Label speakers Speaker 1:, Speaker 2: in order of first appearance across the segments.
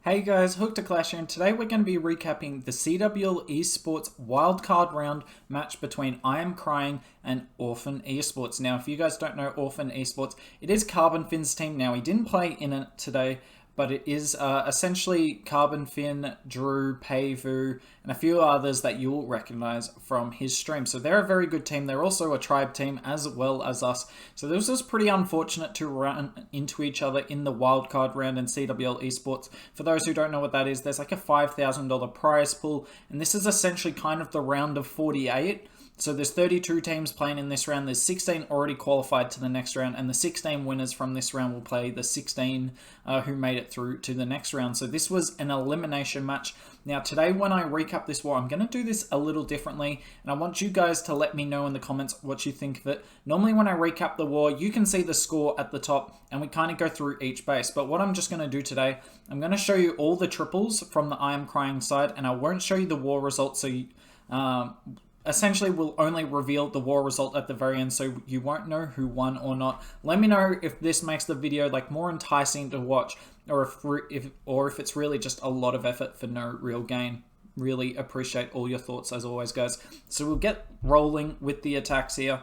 Speaker 1: Hey guys, Hook to Clash here, and today we're going to be recapping the CWL Esports wildcard round match between I Am Crying and Orphan Esports. Now, if you guys don't know Orphan Esports, it is Carbon Fin's team. Now, he didn't play in it today, but it is essentially Carbon Fin, Drew, Payvu, and a few others that you'll recognize from his stream. So they're a very good team. They're also a tribe team as well as us. So this was pretty unfortunate to run into each other in the wildcard round in CWL Esports. For those who don't know what that is, there's like a $5,000 prize pool, and this is essentially kind of the round of 48. So there's 32 teams playing in this round. There's 16 already qualified to the next round, and the 16 winners from this round will play the 16 who made it through to the next round. So this was an elimination match. Now today when I recap this war, I'm going to do this a little differently, and I want you guys to let me know in the comments what you think of it. Normally when I recap the war, you can see the score at the top, and we kind of go through each base. But what I'm just going to do today, I'm going to show you all the triples from the I Am Crying side, and I won't show you the war results, so you... essentially, we'll only reveal the war result at the very end, so you won't know who won or not. Let me know if this makes the video like more enticing to watch, or if it's really just a lot of effort for no real gain. Really appreciate all your thoughts as always, guys. So we'll get rolling with the attacks here.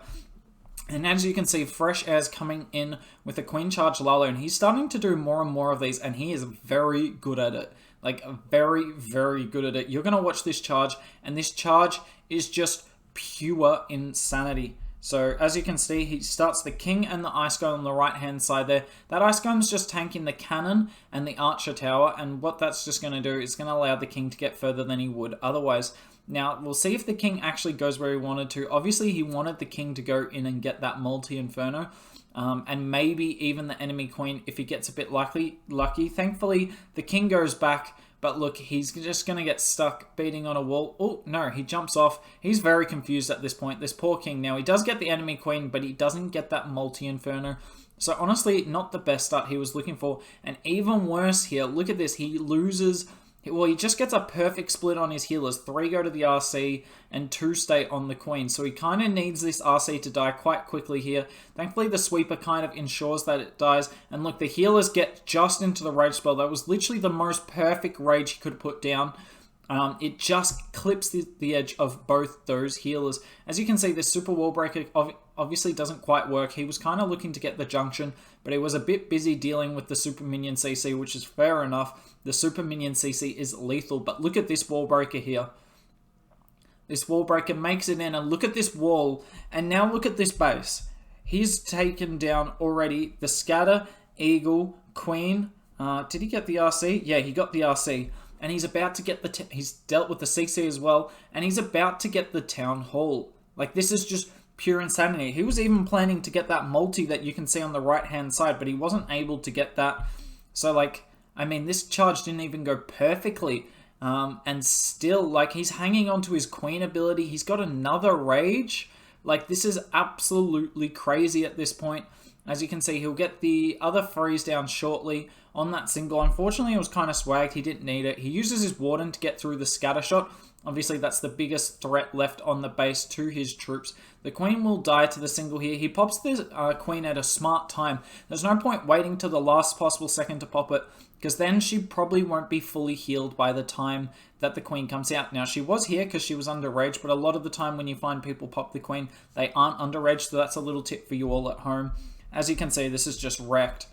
Speaker 1: And as you can see, Fresh Air's coming in with a Queen Charge Lalo, and he's starting to do more and more of these, and he is very good at it. Like, very, very good at it. You're going to watch this charge, and this charge is just pure insanity. So, as you can see, he starts the King and the Ice Golem on the right-hand side there. That Ice Golem's just tanking the Cannon and the Archer Tower, and what that's just going to do is going to allow the King to get further than he would otherwise. Now, we'll see if the King actually goes where he wanted to. Obviously, he wanted the King to go in and get that multi-inferno. And maybe even the enemy Queen if he gets a bit lucky. Thankfully, the King goes back, but look, he's just going to get stuck beating on a wall. Oh, no, he jumps off. He's very confused at this point, this poor King. Now, he does get the enemy Queen, but he doesn't get that multi-inferno. So, honestly, not the best start he was looking for. And even worse here, look at this, he loses... Well, he just gets a perfect split on his healers. 3 go to the RC and 2 stay on the Queen. So he kind of needs this RC to die quite quickly here. Thankfully, the sweeper kind of ensures that it dies. And look, the healers get just into the rage spell. That was literally the most perfect rage he could put down. It just clips the edge of both those healers. As you can see, this super wall breaker obviously doesn't quite work. He was kind of looking to get the junction, but he was a bit busy dealing with the super minion CC, which is fair enough. The super minion CC is lethal, but look at this wall breaker here. This wall breaker makes it in, and look at this wall, and now look at this base. He's taken down already the Scatter, Eagle, Queen. Did he get the RC? Yeah, he got the RC. And he's about to get he's dealt with the CC as well, and he's about to get the Town Hall. Like, this is just pure insanity. He was even planning to get that multi that you can see on the right-hand side, but he wasn't able to get that. So, like, I mean, this charge didn't even go perfectly. And still, like, he's hanging on to his Queen ability. He's got another Rage. Like, this is absolutely crazy at this point. As you can see, he'll get the other freeze down shortly on that single. Unfortunately, it was kind of swagged. He didn't need it. He uses his Warden to get through the scatter shot. Obviously, that's the biggest threat left on the base to his troops. The Queen will die to the single here. He pops the Queen at a smart time. There's no point waiting till the last possible second to pop it, because then she probably won't be fully healed by the time that the Queen comes out. Now, she was here because she was under rage, but a lot of the time when you find people pop the Queen, they aren't under rage, so that's a little tip for you all at home. As you can see, this is just wrecked.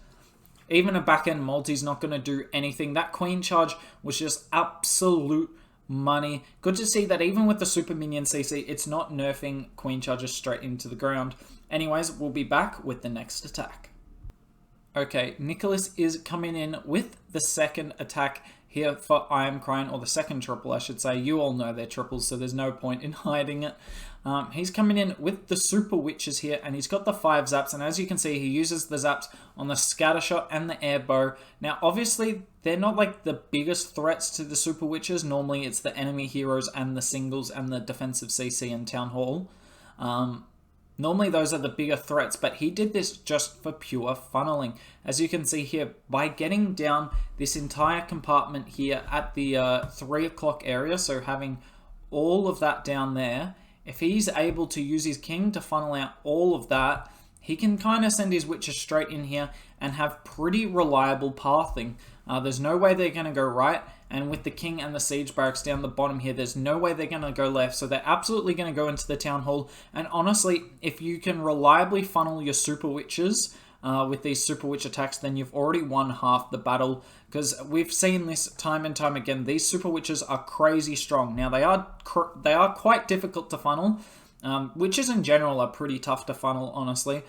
Speaker 1: Even a back-end multi's not going to do anything. That Queen charge was just absolute money. Good to see that even with the Super Minion CC, it's not nerfing Queen charges straight into the ground. Anyways, we'll be back with the next attack. Okay, Nicholas is coming in with the second attack here for I Am Crying, or the second triple, I should say. You all know they're triples, so there's no point in hiding it. He's coming in with the Super Witches here, and he's got the 5 zaps, and as you can see, he uses the zaps on the Scatter Shot and the Air Bow. Now, obviously, they're not like the biggest threats to the Super Witches. Normally, it's the enemy heroes and the singles and the defensive CC and Town Hall. Normally, those are the bigger threats, but he did this just for pure funneling. As you can see here, by getting down this entire compartment here at the 3 o'clock area, so having all of that down there, if he's able to use his King to funnel out all of that, he can kind of send his Witches straight in here and have pretty reliable pathing. There's no way they're going to go right. And with the king and the siege barracks down the bottom here, there's no way they're going to go left. So they're absolutely going to go into the town hall. And honestly, if you can reliably funnel your super witches with these super witch attacks, then you've already won half the battle. Because we've seen this time and time again. These super witches are crazy strong. Now they are quite difficult to funnel. Witches in general are pretty tough to funnel, honestly.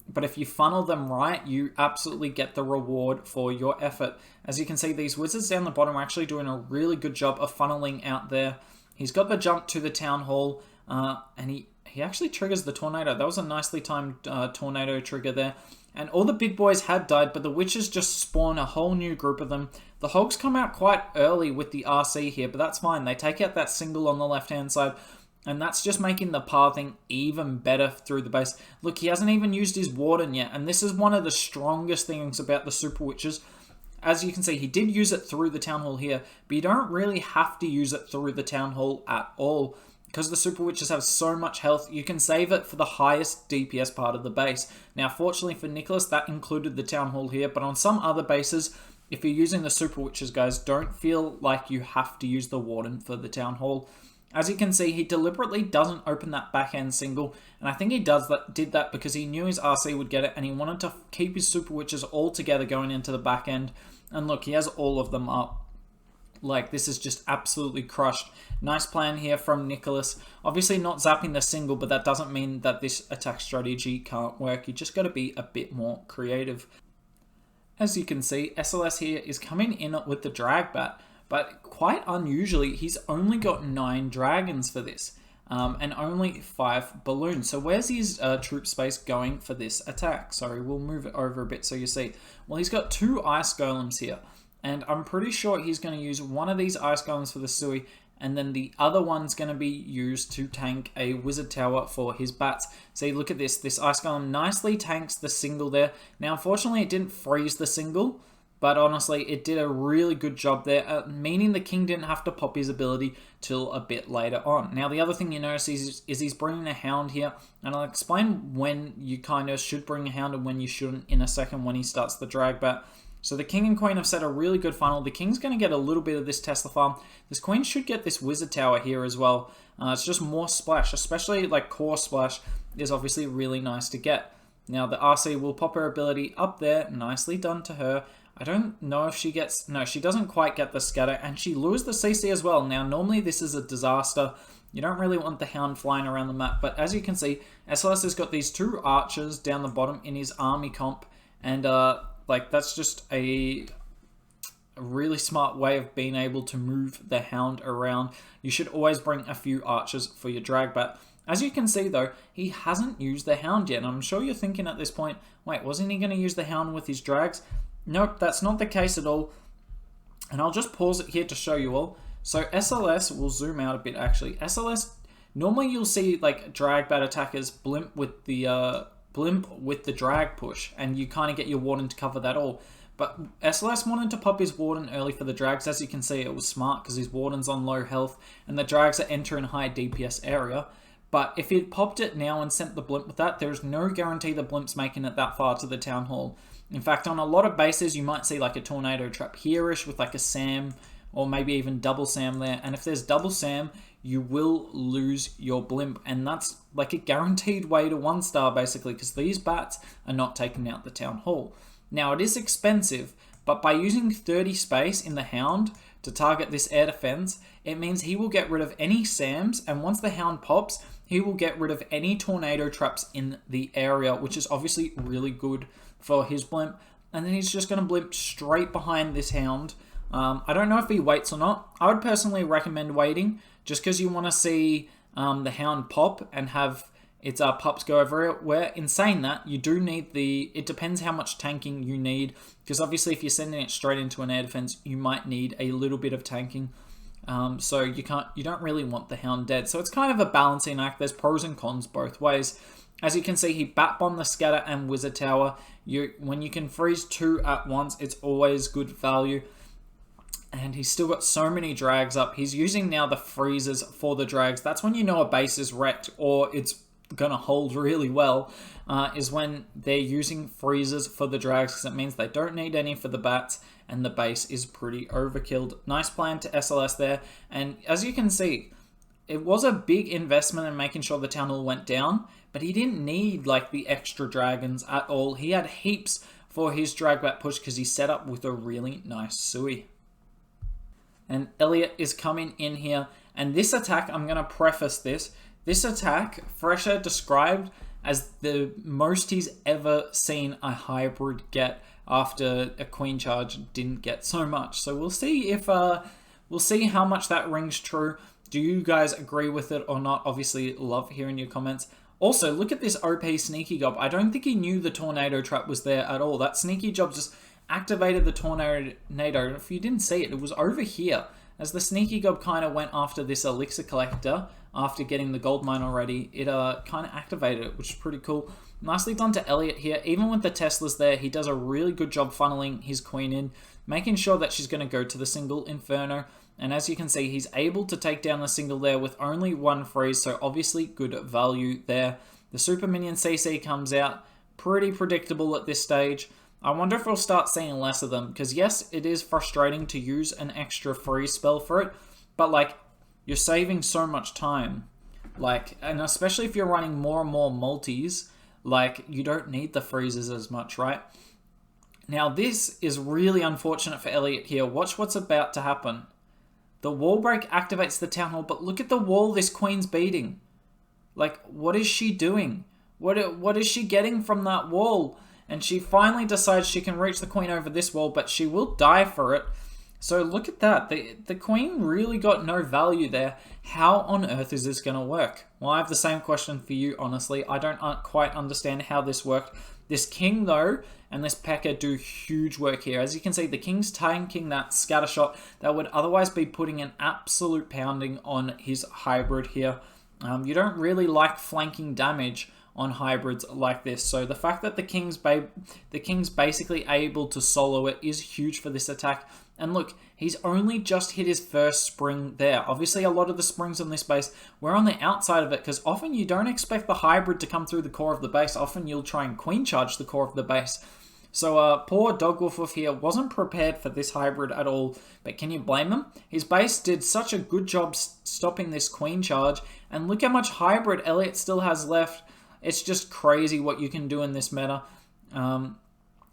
Speaker 1: But if you funnel them right, you absolutely get the reward for your effort. As you can see, these wizards down the bottom are actually doing a really good job of funneling out there. He's got the jump to the town hall, and he actually triggers the tornado. That was a nicely timed tornado trigger there. And all the big boys had died, but the witches just spawn a whole new group of them. The hogs come out quite early with the RC here, but that's fine. They take out that single on the left-hand side. And that's just making the pathing even better through the base. Look, he hasn't even used his warden yet. And this is one of the strongest things about the super witches. As you can see, he did use it through the town hall here. But you don't really have to use it through the town hall at all. Because the super witches have so much health, you can save it for the highest DPS part of the base. Now, fortunately for Nicholas, that included the town hall here. But on some other bases, if you're using the super witches, guys, don't feel like you have to use the warden for the town hall. As you can see, he deliberately doesn't open that backhand single, and I think he did that because he knew his RC would get it, and he wanted to keep his super witches all together going into the back end. And look, he has all of them up. Like, this is just absolutely crushed. Nice plan here from Nicholas. Obviously not zapping the single, but that doesn't mean that this attack strategy can't work. You just got to be a bit more creative. As you can see, SLS here is coming in with the drag bat. But quite unusually, he's only got 9 dragons for this, and only 5 balloons. So where's his troop space going for this attack? Sorry, we'll move it over a bit so you see. Well, he's got 2 ice golems here, and I'm pretty sure he's going to use one of these ice golems for the Sui, and then the other one's going to be used to tank a wizard tower for his bats. See, look at this. This ice golem nicely tanks the single there. Now, unfortunately, it didn't freeze the single, but honestly, it did a really good job there, meaning the king didn't have to pop his ability till a bit later on. Now, the other thing you notice is he's bringing a hound here, and I'll explain when you kind of should bring a hound and when you shouldn't in a second when he starts the drag bat. So the king and queen have set a really good funnel. The king's going to get a little bit of this Tesla farm. This queen should get this wizard tower here as well. It's just more splash, especially like core splash is obviously really nice to get. Now, the RC will pop her ability up there. Nicely done to her. I don't know if she gets... No, she doesn't quite get the scatter, and she lures the CC as well. Now, normally this is a disaster. You don't really want the hound flying around the map, but as you can see, SLS has got these 2 archers down the bottom in his army comp, and like that's just a really smart way of being able to move the hound around. You should always bring a few archers for your drag bat. As you can see though, he hasn't used the hound yet, and I'm sure you're thinking at this point, wait, wasn't he going to use the hound with his drags? Nope, that's not the case at all. And I'll just pause it here to show you all. So SLS, we'll zoom out a bit actually. SLS, normally you'll see like drag bat attackers blimp with the drag push, and you kind of get your warden to cover that all. But SLS wanted to pop his warden early for the drags. As you can see, it was smart because his warden's on low health, and the drags are entering high DPS area. But if he'd popped it now and sent the blimp with that, there's no guarantee the blimp's making it that far to the town hall. In fact, on a lot of bases, you might see like a tornado trap here-ish with like a SAM, or maybe even double SAM there. And if there's double SAM, you will lose your blimp. And that's like a guaranteed way to 1-star basically, because these bats are not taking out the town hall. Now, it is expensive, but by using 30 space in the hound to target this air defense, it means he will get rid of any SAMs, and once the hound pops, he will get rid of any tornado traps in the area, which is obviously really good for his blimp. And then he's just going to blimp straight behind this hound. I don't know if he waits or not. I would personally recommend waiting, just because you want to see the hound pop and have its pups go everywhere. In saying that, you do need it depends how much tanking you need, because obviously if you're sending it straight into an air defense, you might need a little bit of tanking. So you don't really want the hound dead. So it's kind of a balancing act. There's pros and cons both ways. As you can see, he bat bombed the scatter and wizard tower. When you can freeze 2 at once, it's always good value. And he's still got so many drags up. He's using now the freezers for the drags. That's when you know a base is wrecked or it's going to hold really well, is when they're using freezers for the drags, because it means they don't need any for the bats. and the base is pretty overkilled. Nice plan to SLS there, and as you can see, it was a big investment in making sure the Town Hall went down, but he didn't need like the extra dragons at all. He had heaps for his drag back push because he set up with a really nice Sui. And Elliot is coming in here, and this attack, I'm going to preface this. This attack, Fresher described as the most he's ever seen a hybrid get after a queen charge didn't get so much. So we'll see if we'll see how much that rings true. Do you guys agree with it or not? Obviously, love hearing your comments. Also, look at this OP sneaky job. I don't think he knew the tornado trap was there at all. That sneaky job just activated the tornado. If you didn't see it, it was over here. As the sneaky gob kind of went after this elixir collector, after getting the gold mine already, it kind of activated it, which is pretty cool. Nicely done to Elliot here. Even with the Teslas there, he does a really good job funneling his queen in, making sure that she's going to go to the single Inferno. And as you can see, he's able to take down the single there with only one freeze, so obviously good value there. The Super Minion CC comes out, pretty predictable at this stage. I wonder if we'll start seeing less of them, because yes, it is frustrating to use an extra freeze spell for it, but like, you're saving so much time. Like, and especially if you're running more and more multis, like, you don't need the freezes as much, right? Now, this is really unfortunate for Elliot here. Watch what's about to happen. The wall break activates the Town Hall, but look at the wall this queen's beating. Like, what is she doing? What is she getting from that wall? And she finally decides she can reach the queen over this wall, but she will die for it. So look at that. The queen really got no value there. How on earth is this going to work? Well, I have the same question for you, honestly. I don't quite understand how this worked. This king, though, and this P.E.K.K.A do huge work here. As you can see, the king's tanking that scatter shot that would otherwise be putting an absolute pounding on his hybrid here. You don't really like flanking damage on hybrids like this. So the fact that the king's basically able to solo it is huge for this attack. And look, he's only just hit his first spring there. Obviously, a lot of the springs on this base were on the outside of it, because often you don't expect the hybrid to come through the core of the base. Often you'll try and queen charge the core of the base. So poor Dogwolf here wasn't prepared for this hybrid at all, but can you blame him? His base did such a good job stopping this queen charge, and look how much hybrid Elliot still has left. It's just crazy what you can do in this meta.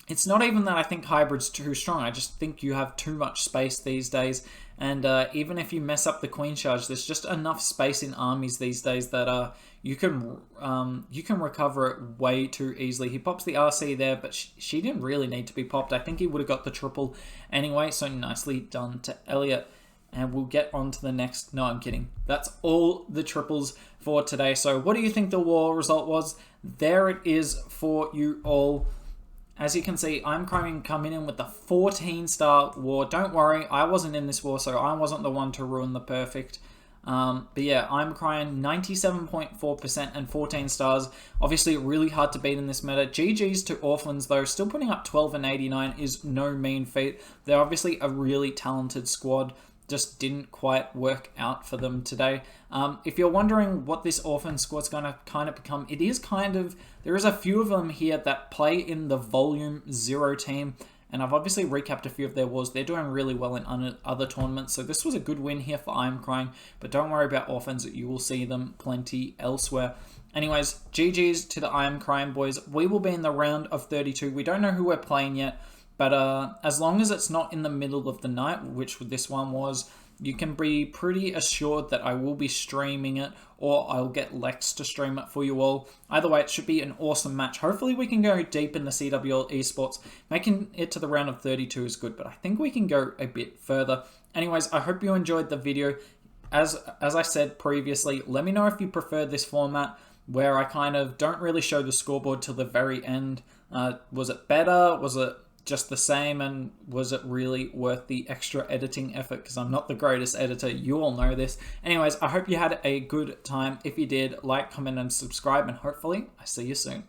Speaker 1: It's not even that I think hybrid's too strong. I just think you have too much space these days. And even if you mess up the queen charge, there's just enough space in armies these days that you can recover it way too easily. He pops the RC there, but she didn't really need to be popped. I think he would have got the triple anyway. So nicely done to Elliot. And we'll get on to the next. No, I'm kidding. That's all the triples for today. So what do you think the war result was? There it is for you all. As you can see, I'm coming in with the 14-star war. Don't worry, I wasn't in this war, so I wasn't the one to ruin the perfect. But yeah, I'm crying 97.4% and 14 stars. Obviously, really hard to beat in this meta. GG's to Orphans, though. Still putting up 12 and 89 is no mean feat. They're obviously a really talented squad. Just didn't quite work out for them today. If you're wondering what this Orphan squad's going to kind of become, it is kind of... There is a few of them here that play in the Volume 0 team, and I've obviously recapped a few of their wars. They're doing really well in other tournaments, so this was a good win here for I Am Crying, but don't worry about Orphans. You will see them plenty elsewhere. Anyways, GG's to the I Am Crying boys. We will be in the round of 32. We don't know who we're playing yet, but as long as it's not in the middle of the night, which this one was, you can be pretty assured that I will be streaming it, or I'll get Lex to stream it for you all. Either way, it should be an awesome match. Hopefully we can go deep in the CWL Esports. Making it to the round of 32 is good, but I think we can go a bit further. Anyways, I hope you enjoyed the video. As I said previously, let me know if you prefer this format, where I kind of don't really show the scoreboard till the very end. Was it better? Was it just the same? And was it really worth the extra editing effort? Because I'm not the greatest editor. You all know this. Anyways, I hope you had a good time. If you did, like, comment, and subscribe. And hopefully, I see you soon.